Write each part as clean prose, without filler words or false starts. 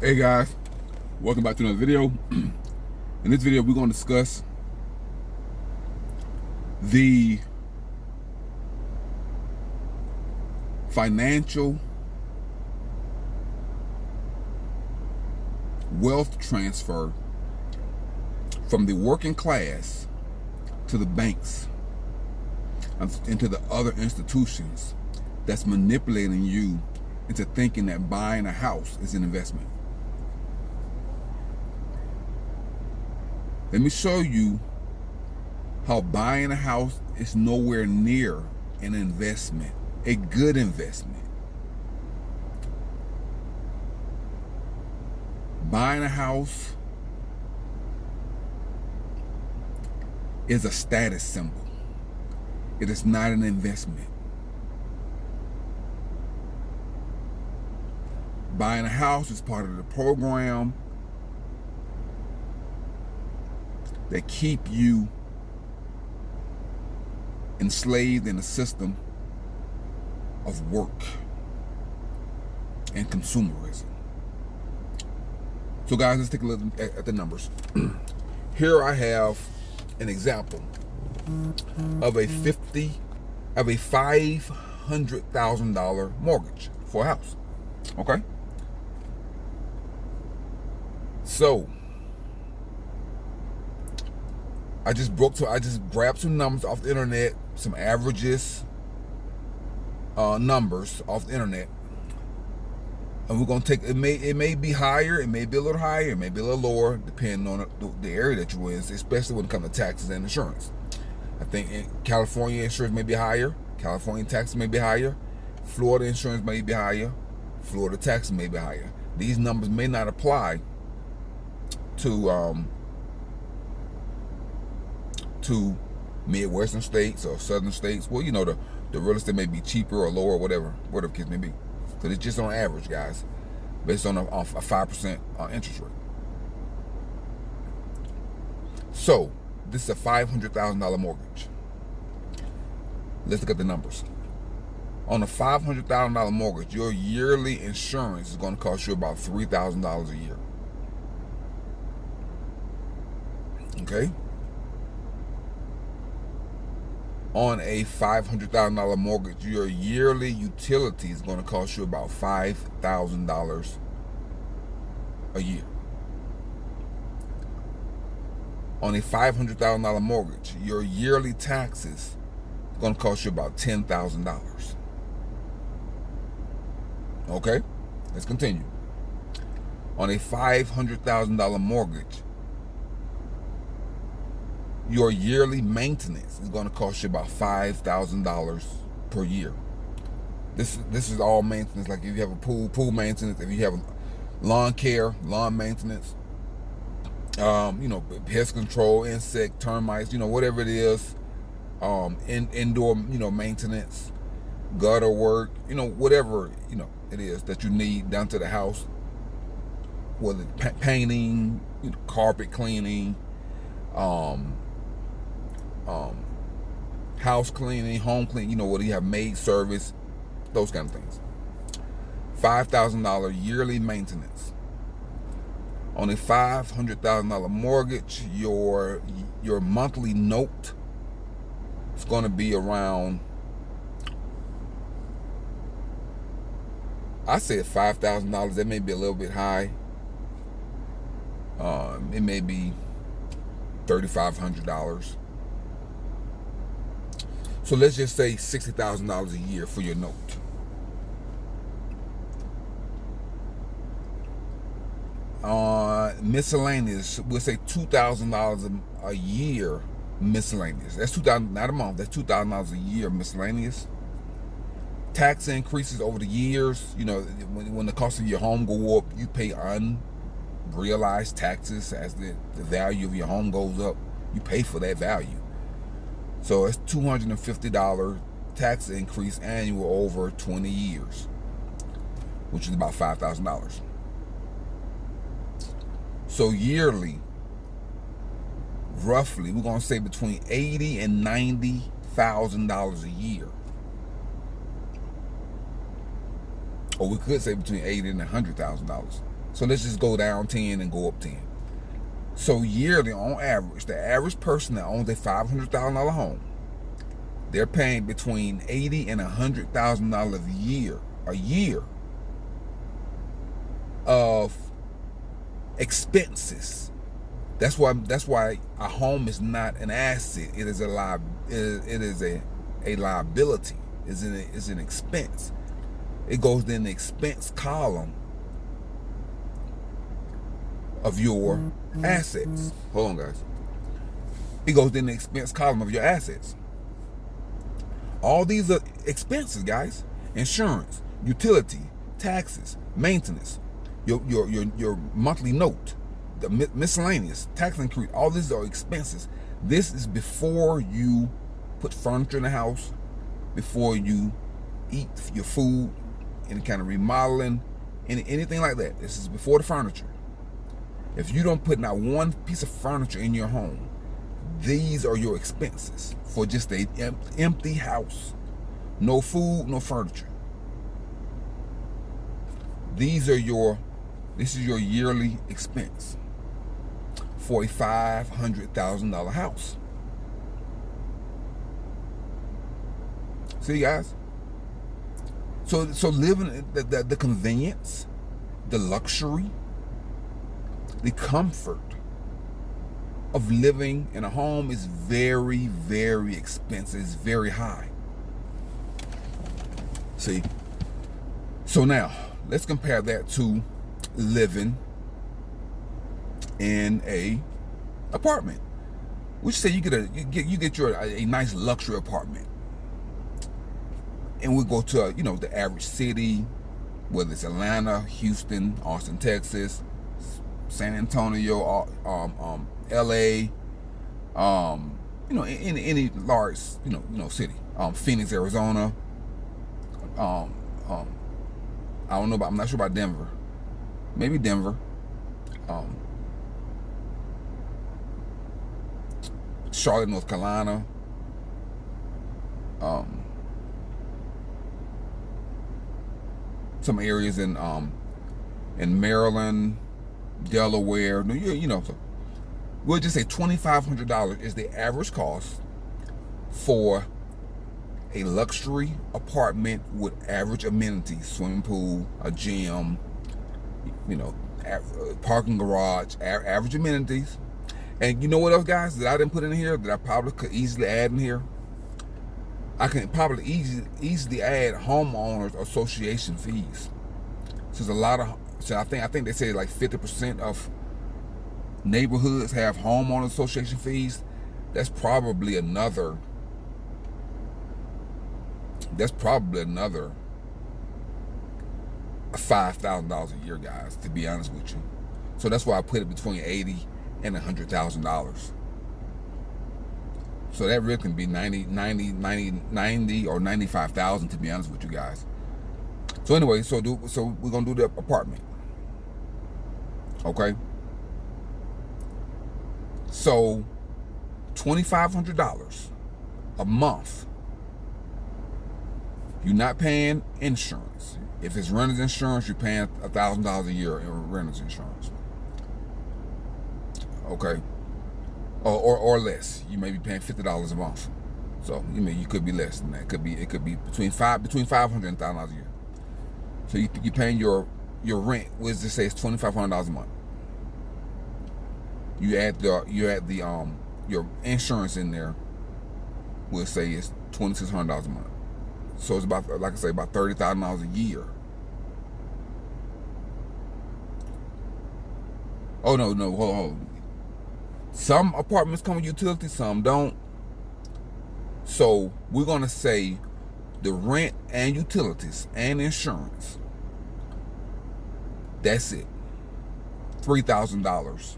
Hey guys, welcome back to another video. In this video, we're going to discuss the financial wealth transfer from the working class to the banks and to the other institutions that's manipulating you into thinking that buying a house is an investment. Let me show you how buying a house is nowhere near an investment, a good investment. Buying a house is a status symbol. It is not an investment. Buying a house is part of the program that keep you enslaved in a system of work and consumerism. So guys, let's take a look at the numbers. Here I have an example of a $500,000 mortgage for a house. Okay? So I just grabbed some numbers off the internet, some averages, numbers off the internet, and we're gonna take it. May be higher, it may be a little higher, it may be a little lower, depending on the area that you're in, especially when it comes to taxes and insurance. I think in California insurance may be higher, California taxes may be higher, Florida insurance may be higher, Florida taxes may be higher. These numbers may not apply to Midwestern states or Southern states. Well, you know, the real estate may be cheaper or lower, whatever the case may be. Because it's just on average, guys, based on a 5% interest rate. So this is a $500,000 mortgage. Let's look at the numbers. On a $500,000 mortgage, your yearly insurance is going to cost you about $3,000 a year. Okay? On a $500,000 mortgage, your yearly utility is going to cost you about $5,000 a year. On a $500,000 mortgage, your yearly taxes are going to cost you about $10,000. Okay? Let's continue. On a $500,000 mortgage, your yearly maintenance is going to cost you about $5,000 per year. This is all maintenance. Like if you have a pool maintenance. If you have lawn care, lawn maintenance, pest control, insect, termites, whatever it is, indoor, maintenance, gutter work, whatever, it is that you need down to the house, whether it's painting, carpet cleaning, house cleaning, home cleaning, whether you have maid service, those kind of things. $5,000 yearly maintenance. On a $500,000 mortgage, your monthly note is going to be around, I said $5,000. That may be a little bit high. It may be $3,500. So let's just say $60,000 a year for your note. Miscellaneous, we'll say $2,000 a year miscellaneous. That's $2,000, not a month. That's $2,000 a year miscellaneous. Tax increases over the years. When the cost of your home go up, you pay unrealized taxes as the value of your home goes up. You pay for that value. So it's $250 tax increase annual over 20 years, which is about $5,000. So yearly, roughly, we're going to say between $80,000 and $90,000 a year. Or we could say between $80,000 and $100,000 So let's just go down 10 and go up 10. So yearly, on average, the average person that owns a $500,000 home, they're paying between $80,000 and $100,000 a year of expenses. That's why a home is not an asset. It is a liability. It's an expense. It goes in the expense column of your assets. Hold on, guys. It goes in the expense column of your assets. All these are expenses, guys. Insurance, utility, taxes, maintenance, your monthly note, the miscellaneous, tax increase. All these are expenses. This is before you put furniture in the house, before you eat your food, any kind of remodeling, anything like that. This is before the furniture. If you don't put not one piece of furniture in your home, these are your expenses for just an empty house. No food, no furniture. This is your yearly expense for a $500,000 house. See, guys? So living the convenience, the luxury, the comfort of living in a home is very, very expensive. It's very high. See? So now, let's compare that to living in a apartment. We say you get a nice luxury apartment, and we go to the average city, whether it's Atlanta, Houston, Austin, Texas, San Antonio, LA, any large city, Phoenix, Arizona. I don't know I'm not sure about Denver. Maybe Denver. Charlotte, North Carolina. Some areas in Maryland, Delaware, so we'll just say $2,500 is the average cost for a luxury apartment with average amenities: swimming pool, a gym, parking garage, average amenities. And you know what else, guys, that I didn't put in here that I probably could easily add in here? I can probably easily add homeowners association fees. So I think they say like 50% of neighborhoods have homeowner association fees. That's probably another $5,000 a year, guys, to be honest with you. So that's why I put it between $80,000 and $100,000. So that really can be 90 or 95,000, to be honest with you guys. So anyway, so we're gonna do the apartment. Okay. So $2,500 a month. You're not paying insurance. If it's renter's insurance, you're paying $1,000 a year in renter's insurance. Okay. Or less. You may be paying $50 a month. So you could be less than that. It could be between $500 and $1,000 a year. So you're paying your rent. What does it say? It's $2,500 a month. You add the your insurance in there. We'll say it's $2,600 a month. So it's about, like I say, about $30,000 a year. Oh no, hold on. Some apartments come with utilities, some don't. So we're gonna say the rent and utilities and insurance. That's it. $3,000.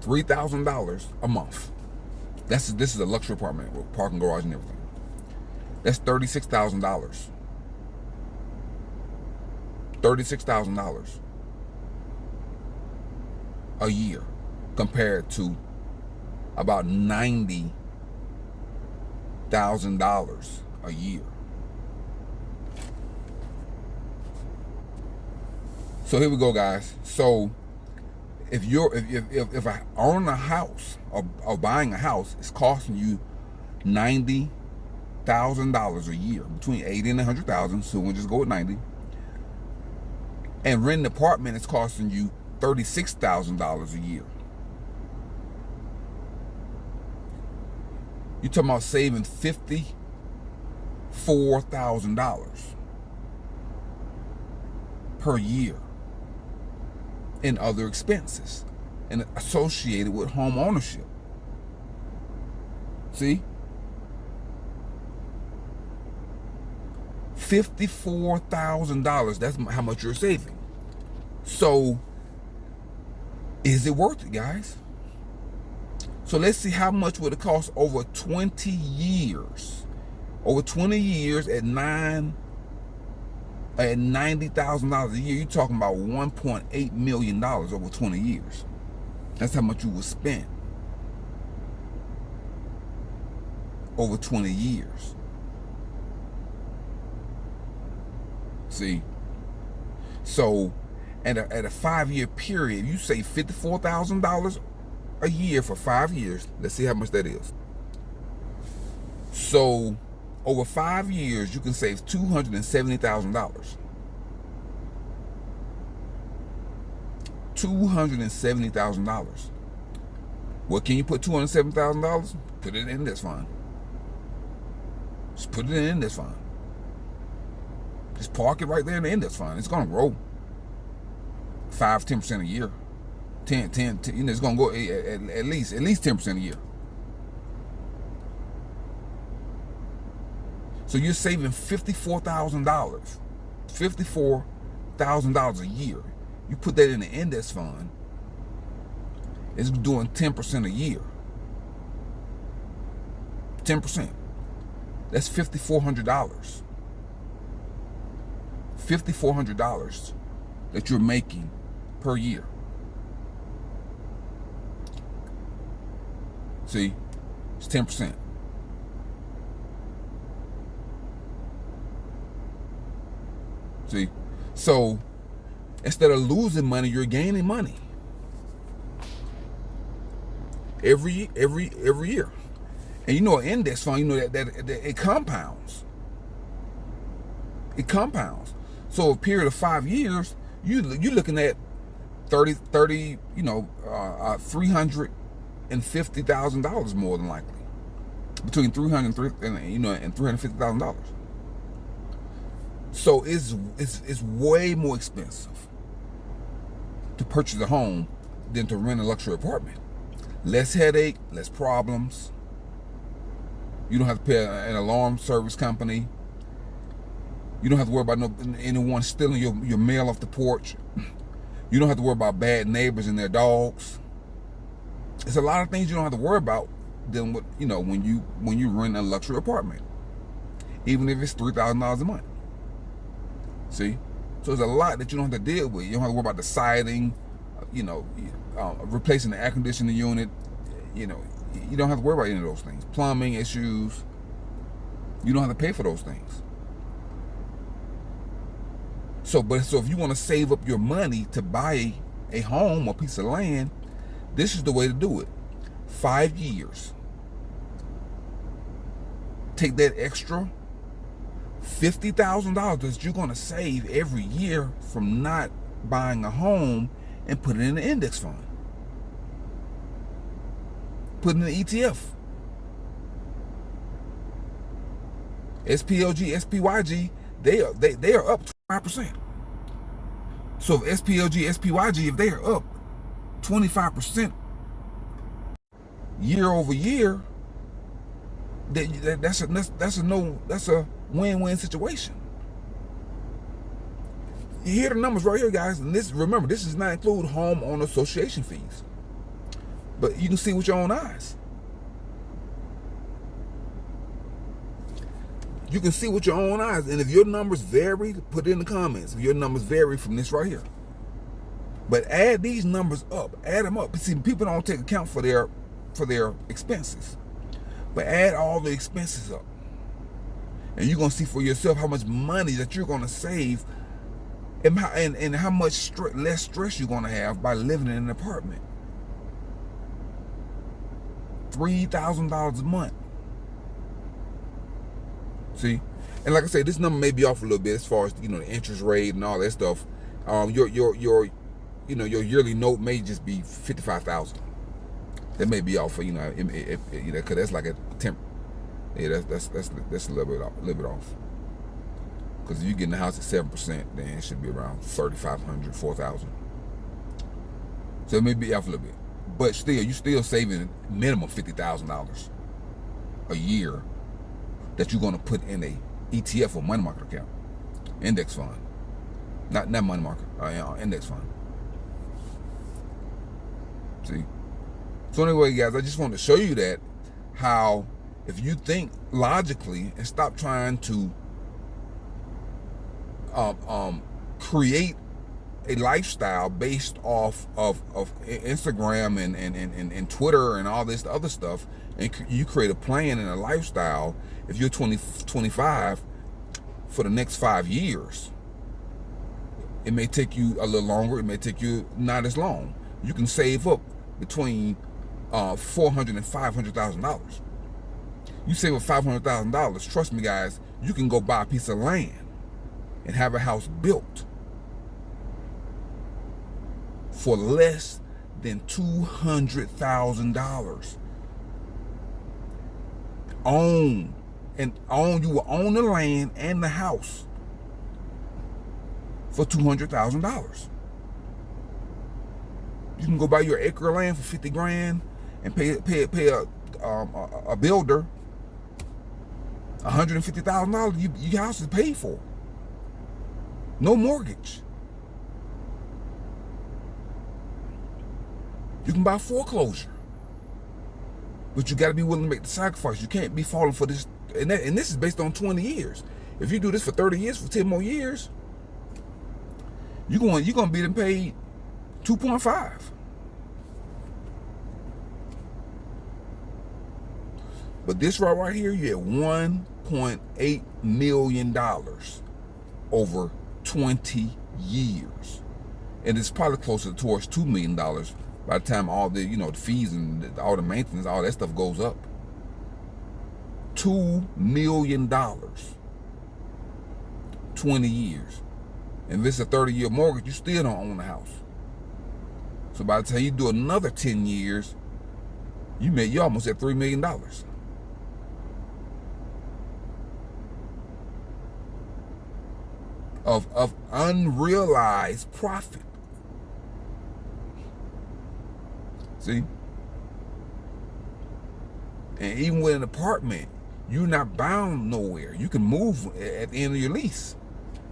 $3,000 a month. This is a luxury apartment with parking garage and everything. That's $36,000. $36,000 a year, compared to about $90,000 a year. So here we go, guys. So if I own a house or buying a house, it's costing you $90,000 a year, between 80 and 100,000. So we'll just go with 90. And renting an apartment is costing you $36,000 a year. You're talking about saving $54,000 per year in other expenses and associated with home ownership. See? $54,000, that's how much you're saving. So, is it worth it, guys? So let's see how much would it cost over 20 years. Over 20 years at $90,000 a year, you're talking about $1.8 million over 20 years. That's how much you would spend over 20 years. See? So at a 5-year period, you save $54,000 a year for 5 years. Let's see how much that is. So over 5 years, you can save $270,000. $270,000. What can you put $270,000? Put it in index fund. Just put it in index fund. Just park it right there in the index fund. It's gonna grow 5-10% a year. 10, you know, it's gonna go at least 10% a year. So you're saving $54,000. $54,000 a year. You put that in the index fund, it's doing 10% a year. 10%. That's $5,400. $5,400 that you're making per year. See, it's 10%. See, so instead of losing money, you're gaining money every year. And you know, an index fund, you know that it compounds. It compounds. So a period of 5 years, you're looking at $350,000 more than likely, between $300,000 and $350,000. So it's way more expensive to purchase a home than to rent a luxury apartment. Less headache, less problems. You don't have to pay an alarm service company. You don't have to worry about anyone stealing your mail off the porch. You don't have to worry about bad neighbors and their dogs. It's a lot of things you don't have to worry about than what, when you rent a luxury apartment, even if it's $3,000 a month. See, so there's a lot that you don't have to deal with. You don't have to worry about the siding, replacing the air conditioning unit. You don't have to worry about any of those things. Plumbing issues. You don't have to pay for those things. So if you want to save up your money to buy a home or piece of land, this is the way to do it. 5 years. Take that extra $50,000 that you're going to save every year from not buying a home and put it in the index fund. Put it in the ETF. SPLG, SPYG, they are up 25%. So if SPLG, SPYG, if they are up 25% year over year, that's a win-win situation. You hear the numbers right here, guys, and remember, this does not include homeowner association fees, but you can see with your own eyes. You can see with your own eyes, and if your numbers vary, put it in the comments. If your numbers vary from this right here, but add these numbers up, add them up. See, people don't take account for their expenses, but add all the expenses up, and you're gonna see for yourself how much money that you're gonna save and how much less stress you're gonna have by living in an apartment. $3,000 a month. See, and like I said, this number may be off a little bit as far as the interest rate and all that stuff. Your yearly note may just be $55,000. That may be off for because that's like a temp. Yeah, that's a little bit off. Because if you get in the house at 7%, then it should be around $3,500, $4,000. So it may be off a little bit, but still, you still saving minimum $50,000 a year that you're going to put in a ETF or money market account, index fund, not money market, index fund. See. So anyway, guys, I just wanted to show you that how if you think logically and stop trying to create a lifestyle based off of Instagram and Twitter and all this other stuff, and you create a plan and a lifestyle. If you're 25 for the next 5 years, it may take you a little longer. It may take you not as long. You can save up between $400,000 and $500,000. You save up $500,000. Trust me, guys. You can go buy a piece of land and have a house built for less than $200,000. You will own the land and the house for $200,000. You can go buy your acre of land for 50 grand and pay a builder $150,000. Your house is paid for. No mortgage. You can buy foreclosure, but you got to be willing to make the sacrifice. You can't be falling for this, and this is based on 20 years. If you do this for 30 years, for 10 more years, you're going to be paid 2.5. But this right here, you have $1.8 million over 20 years. And it's probably closer towards $2 million by the time all the, the fees and all the maintenance, all that stuff goes up. $2 million. 20 years. And if it's a 30-year mortgage, you still don't own the house. So by the time you do another 10 years, you almost at $3 million. Of unrealized profit. See? And even with an apartment, you're not bound nowhere. You can move at the end of your lease.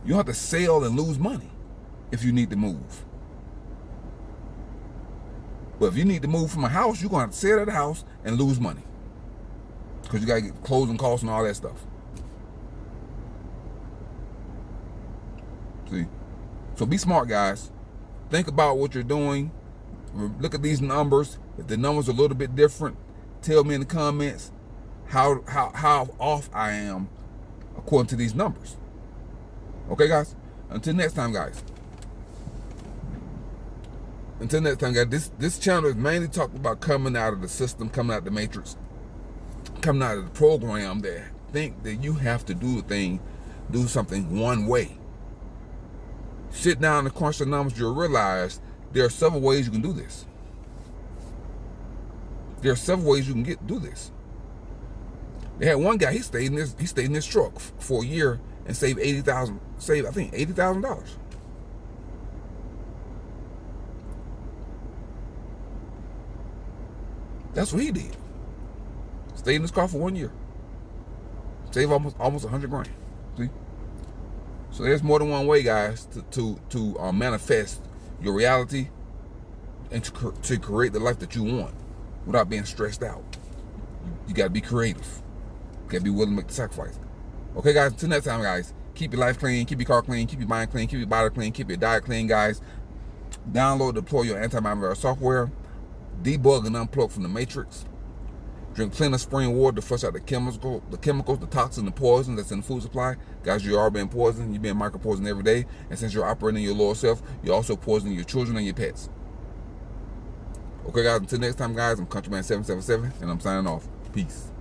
You don't have to sell and lose money if you need to move. But if you need to move from a house, you're going to have to sell that house and lose money. Because you got to get closing costs and all that stuff. See? So be smart, guys. Think about what you're doing. Look at these numbers. If the numbers are a little bit different, tell me in the comments how off I am according to these numbers. Okay, guys? Until next time, guys. This channel is mainly talking about coming out of the system, coming out of the matrix, coming out of the program that think that you have to do something one way. Sit down and crunch the numbers, you'll realize there are several ways you can do this. There are several ways you can do this. They had one guy, he stayed in this truck for a year and saved $80,000. That's what he did. Stayed in his car for 1 year. Save almost 100 grand. See? So there's more than one way, guys, to manifest your reality and to create the life that you want without being stressed out. You got to be creative. You got to be willing to make the sacrifice. Okay, guys, until next time, guys, keep your life clean, keep your car clean, keep your mind clean, keep your body clean, keep your diet clean, guys. Download, deploy your anti-malware software. Debug and unplug from the matrix. Drink plenty of spring water to flush out the chemicals, the toxins, the poison that's in the food supply. Guys, you are being poisoned. You're being micro-poisoned every day. And since you're operating your lower self, you're also poisoning your children and your pets. Okay, guys, until next time, guys, I'm Countryman777, and I'm signing off. Peace.